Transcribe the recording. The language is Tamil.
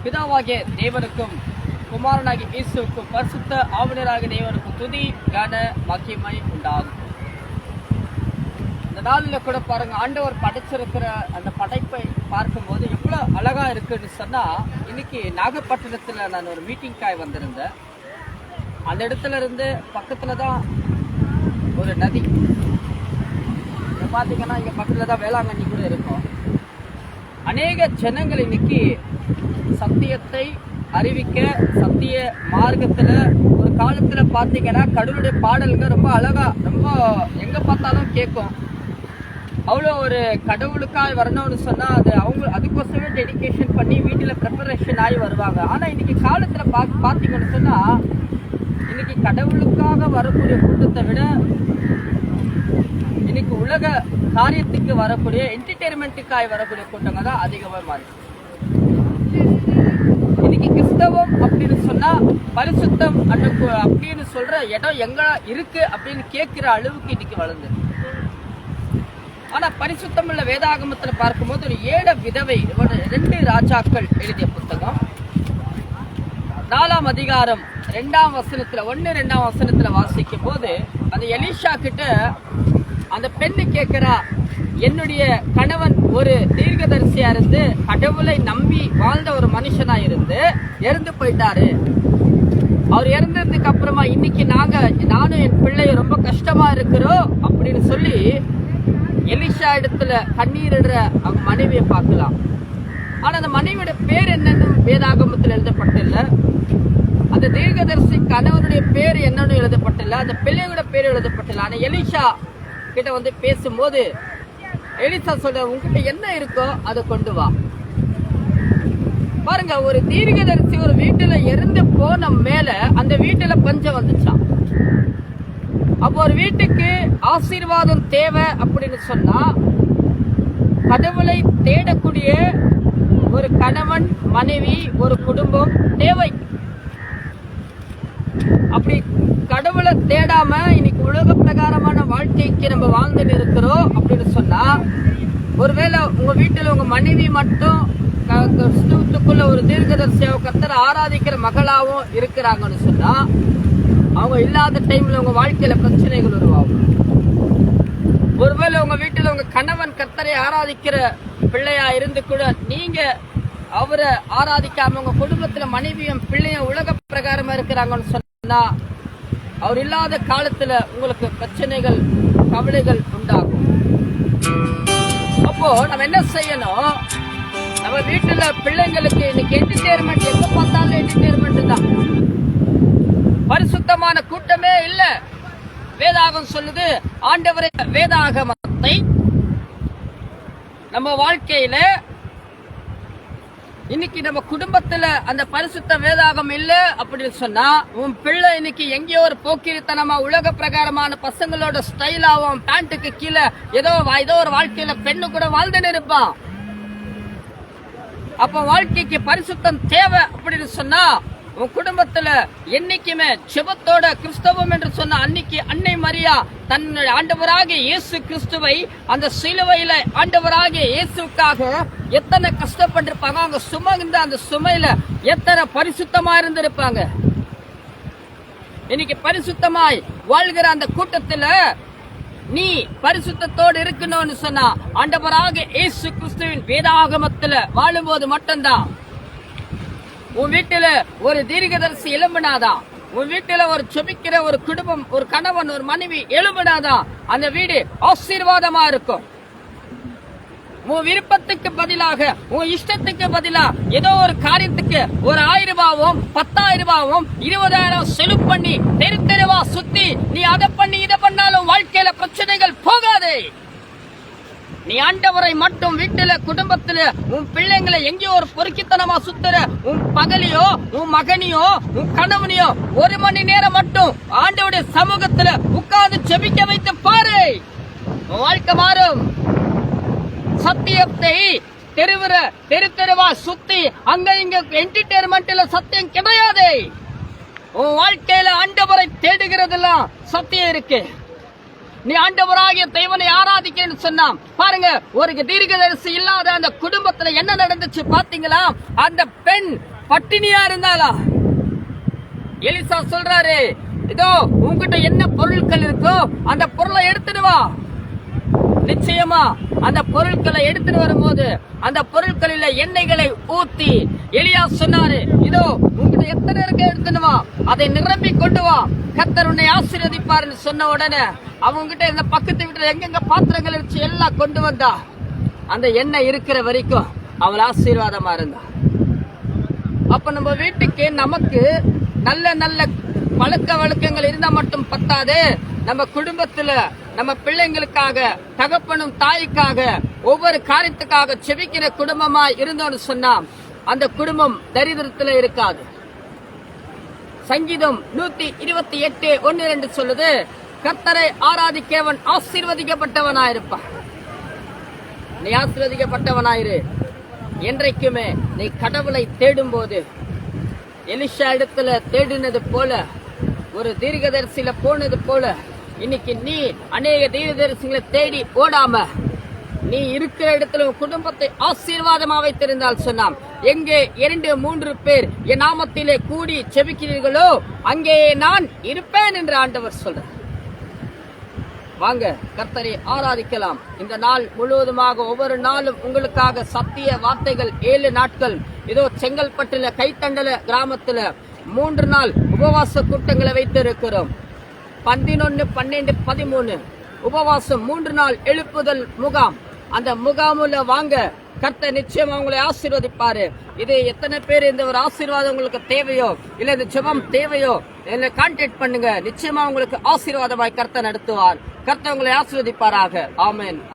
பிதாவாகிய தேவனுக்கும் குமாரனாகிய இயேசுவுக்கும் பரிசுத்த ஆவினராகிய தேவனுக்கும் துதி கன மகிமை உண்டாகும். இந்த நாளில் கூட பாருங்க, ஆண்டவர் படைச்சிருக்கிற அந்த படைப்பை பார்க்கும்போது எவ்வளவு அழகா இருக்குன்னு சொன்னா, இன்னைக்கு நாகப்பட்டினத்துல நான் ஒரு மீட்டிங்காய் வந்திருந்தேன். அந்த இடத்துல இருந்து பக்கத்துல தான் ஒரு நதி பாத்தீங்கன்னா, இங்க பக்கத்துல தான் வேளாங்கண்ணி கூட இருக்கும். அநேக ஜனங்கள் இன்னைக்கு சத்தியத்தை அறிவிக்க, சத்திய மார்க்கத்துல ஒரு காலத்துல பாத்தீங்கன்னா கடவுளுடைய பாடல்கள் ரொம்ப அழகா, ரொம்ப எங்க பார்த்தாலும் கேட்கும். அவ்வளோ ஒரு கடவுளுக்காய் வரணும்னு சொன்னா அது அவங்க அதுக்கோசமே டெடிகேஷன் பண்ணி வீட்டுல ப்ரிப்பரேஷன் ஆகி வருவாங்க. ஆனா இன்னைக்கு காலத்துல பாத்தீங்கன்னு சொன்னா, இன்னைக்கு கடவுளுக்காக வரக்கூடிய கூட்டத்தை விட இன்னைக்கு உலக காரியத்துக்கு வரக்கூடிய என்டர்டெயின்மெண்ட்டுக்காய் வரக்கூடிய கூட்டங்க தான் அதிகமாக மாறி. இன்னைக்கு கிறிஸ்தவம் அப்படின்னு சொன்னா பரிசுத்தம் அப்படின்னு சொல்ற இடம் எங்க இருக்கு அப்படின்னு கேட்கிற அளவுக்கு இன்னைக்கு வளர்ந்து. ஆனா பரிசுத்தம் உள்ள வேதாகமத்துல பார்க்கும்போது ஒரு ஏழ விதவை 2 ராஜாக்கள் எழுதிய புத்தகம் 4ஆம் அதிகாரம் 2ஆம் வசனத்துல 1-2ஆம் வசனத்துல வாசிக்கும் போது, அந்த எலிஷா கிட்ட அந்த பெண்ணு கேட்கிறா, என்னுடைய கணவன் ஒரு தீர்க்கதரிசியா இருந்து கடவுளை நம்பி வாழ்ந்த ஒரு மனுஷனா இருந்து இறந்து போயிட்டாரு. அவர் இறந்ததுக்கு அப்புறமா இன்னைக்கு நானும் என் பிள்ளைய ரொம்ப கஷ்டமா இருக்கிறோம் அப்படின்னு சொல்லி எலிஷா இடத்துல கண்ணீரிடுற அவங்க மனைவியை பார்க்கலாம். ஆனா அந்த மனைவியோட பேர் என்னன்னு வேதாகமத்தில் எழுதப்பட்டில்ல, அந்த தீர்க்கதரிசி கணவனுடைய பேர் என்னன்னு எழுதப்பட்டில்ல, அந்த பிள்ளையோட பேர் எழுதப்பட்டில்ல. ஆனா எலிஷா கிட்ட வந்து பேசும்போது எலிசா சொல்ற, உங்ககிட்ட என்ன இருக்கோ அதை கொண்டு வா. பாருங்க, ஒரு தீர்க்கதரிசி ஒரு வீட்டுல இருந்து போன மேல அந்த வீட்டுல பஞ்சம் வந்துச்சான். அப்போ ஒரு வீட்டுக்கு ஆசீர்வாதம் தேவை அப்படின்னு சொன்னா கடவுளை தேடக்கூடிய ஒரு கணவன் மனைவி ஒரு குடும்பம் தேவை. அப்படி கடவுளை தேடாம இன்னைக்கு உலக பிரகாரமான வாழ்க்கைக்கு நம்ம வாழ்ந்துட்டு இருக்கிறோம் அப்படின்னு சொன்னா, ஒருவேளை உங்க வீட்டுல உங்க மனைவி மட்டும் கிறிஸ்துவுக்குள்ள ஒரு தீர்க்கதரிசியாவோ கர்த்தரை ஆராதிக்கிற மகளாவும் இருக்கிறாங்கன்னு சொன்னா, அவங்க இல்லாத டைம்ல உங்க வாழ்க்கையில பிரச்சனைகள் உருவாகும். ஒருவேளை உங்க வீட்டுல உங்க கணவன் கர்த்தரை ஆராதிக்கிற பிள்ளையா இருந்து கூட நீங்க அவரை ஆராதிக்காம உங்க குடும்பத்துல மனைவியும் பிள்ளையும் உலக பிரகாரமா இருக்கிறாங்கன்னு சொன்னா, அவர் இல்லாத காலத்துல உங்களுக்கு பிரச்சனைகள் கவலைகள் உண்டாகும். அப்போ நம்ம என்ன செய்யணும், நம்ம வீட்டுல பிள்ளைங்களுக்கு இன்னைக்கு என்டர்டெயின்மெண்ட், எங்க பார்த்தாலும் என்டர்டெயின்மெண்ட் தான். பரிசுத்தமான கூட்டமே இல்ல. வேதாகம் சொல்லுது, ஆண்டவரே வேதாகமத்தை நம்ம வாழ்க்கையில இன்னைக்கு நம்ம குடும்பத்துல அந்த பரிசுத்த வேதாகம் இல்ல அப்படின்னு சொன்னா, உன் பிள்ளை இன்னைக்கு எங்கேயோ ஒரு போக்கிரித்தனமா உலக பிரகாரமான பசங்களோட ஸ்டைலாவும் பேண்ட்டுக்கு கீழே ஏதோ ஒரு வாழ்க்கையில பெண்ணு கூட வாழ்ந்துன்னு இருப்பான். அப்ப வாழ்க்கைக்கு பரிசுத்தம் தேவை அப்படின்னு சொன்னா, உன் குடும்பத்துல என்னைக்குமே ஜெபத்தோட கிறிஸ்தவம் என்று சொன்ன அன்னைக்கு அன்னை மரியா தன்னுடைய ஆண்டவராகிய இயேசு கிறிஸ்துவை அந்த சிலுவையில ஆண்டவராகிய இயேசுக்காக எத்தனை கஷ்டப்பட்டிருப்பாங்க, அவங்க சுமந்த அந்த சுமையில எத்தனை பரிசுத்தமா இருந்திருப்பாங்க. இன்னைக்கு பரிசுத்தமாய் வாழ்கிற அந்த கூட்டத்துல நீ பரிசுத்தத்தோடு இருக்கணும்னு சொன்னா, ஆண்டவராகிய இயேசு கிறிஸ்துவின் வேதாகமத்துல வாழும்போது மட்டும்தான். உன் வீட்டுல ஒரு தீர்க்கதரிசி எழும்பினாதான், உன் வீட்டுல ஒரு செபிக்கிற ஒரு குடும்பம், ஒரு கணவன் ஒரு மனைவி எழும்பினாதான் அந்த வீடு ஆசீர்வாதமா இருக்கும். உன் விருப்பத்துக்கு பதிலாக, உன் இஷ்டத்துக்கு பதிலா ஏதோ ஒரு காரியத்துக்கு ஒரு 1000 ரூபாவும் 10,000 ரூபாவும் 20,000 செலவு பண்ணி தெருவா சுத்தி நீ அதை பண்ணி இதை பண்ணாலும் வாழ்க்கையில பிரச்சனைகள் போகாதே. நீ ஆண்டவரை மட்டும் வீட்டுல குடும்பத்துல உன் பிள்ளைங்களை எங்கேயோ ஒரு பொறுக்கித்தனமா சுத்துற உன் பகலியோ உன் மகனியோ உன் கணவனையோ 1 மணி நேரம் மட்டும் ஆண்டவருடைய சமூகத்துல உட்கார்ந்து ஜெபிக்க வைத்து பாரு, உன் வாழ்க்கை மாறும். சத்தியத்தை தெருவா சுத்தி அங்க இங்க என்டர்டெயின்மெண்ட்ல சத்தியம் கிடையாது. உன் வாழ்க்கையில ஆண்டவரை தேடுகிறதெல்லாம் சத்தியம் இருக்கு. நீ ஆண்டவராகிய தேவனை ஆராதிக்கன்னு சொன்னான். பாருங்க, ஒரு தீர்க்கதரிசி இல்லாத அந்த குடும்பத்துல என்ன நடந்துச்சு பாத்தீங்களா? அந்த பெண் பட்டினியா இருந்தாளா? எலிசா சொல்றாரு, இதோ உங்ககிட்ட என்ன பொருட்கள் இருக்கோ அந்த பொருளை எடுத்துட்டு வா. நிச்சயமா அந்த பொருட்களை எடுத்துட்டு வரும்போது அந்த பொருட்களில எண்ணெய்களை ஊத்தி எலியா சொன்னாரு, இதோ உங்ககிட்ட எத்தனை இருக்க எடுத்துட்டு வா, அதை நிரம்பி கொண்டு வா, கர்த்தர் உன்னை ஆசீர்வதிப்பாருன்னு சொன்ன உடனே அவங்ககிட்ட இந்த பக்கத்து வீட்டுல எங்கெங்க பாத்திரங்கள் இருந்துச்சு எல்லாம் கொண்டு வந்தா. அந்த எண்ணெய் இருக்கிற வரைக்கும் அவள் ஆசீர்வாதமா இருந்தா. அப்ப நம்ம வீட்டுக்கு நமக்கு நல்ல நல்ல பழக்க வழக்கங்கள் இருந்தா மட்டும் பத்தாது. நம்ம குடும்பத்துல நம்ம பிள்ளைங்களுக்காக, தகப்பனும் தாய்க்காக, ஒவ்வொரு காரியத்துக்காக செபிக்கிற குடும்பமா இருந்தோம்னு சொன்னா அந்த குடும்பம் தரித்திரத்துல இருக்காது. சங்கீதம் 128:1-2 சொல்லுது, கர்த்தரை ஆராதிக்கவன் ஆசீர்வதிக்கப்பட்டவனாயிருப்பான். நீ ஆசீர்வதிக்கப்பட்டவனாயிரு. என்றைக்குமே நீ கடவுளை தேடும் போது எலிஷா இடத்துல தேடினது போல, ஒரு தீர்க்கதரிசியில போனது போல, இன்னைக்கு நீ அநேக தீர்க்கதரிசிகளை தேடி ஓடாம நீ இருக்கிற இடத்துல குடும்பத்தை ஆசீர்வாதமா வைத்திருந்தால் சொன்னாம், எங்கே 2-3 பேர் என் நாமத்திலே கூடி செபிக்கிறீர்களோ அங்கே நான் இருப்பேன் என்று ஆண்டவர் சொல்றார். வாங்க கர்த்தரை ஆராதிக்கலாம். இந்த நாள் முழுவதுமாக ஒவ்வொரு நாளும் உங்களுக்காக சத்திய வார்த்தைகள் 7 நாட்கள். இதோ செங்கல்பட்டுல கைத்தண்டல கிராமத்துல 3 நாள் உபவாச கூட்டங்களை வைத்து இருக்கிறோம். 11, 12, 13 உபவாசம், 3 நாள் எழுப்புதல் முகாம். அந்த முகாமுல வாங்க, கர்த்தர் நிச்சயமா உங்களை ஆசீர்வதிப்பாரு. இது எத்தனை பேர் இந்த ஒரு ஆசீர்வாதம் உங்களுக்கு தேவையோ, இல்ல இந்த ஜெபம் தேவையோ, என்ன கான்டாக்ட் பண்ணுங்க. நிச்சயமா உங்களுக்கு ஆசீர்வாதமாய் கர்த்தர் நடத்துவார். கர்த்தர் உங்களை ஆசீர்வதிப்பாராக. ஆமென்.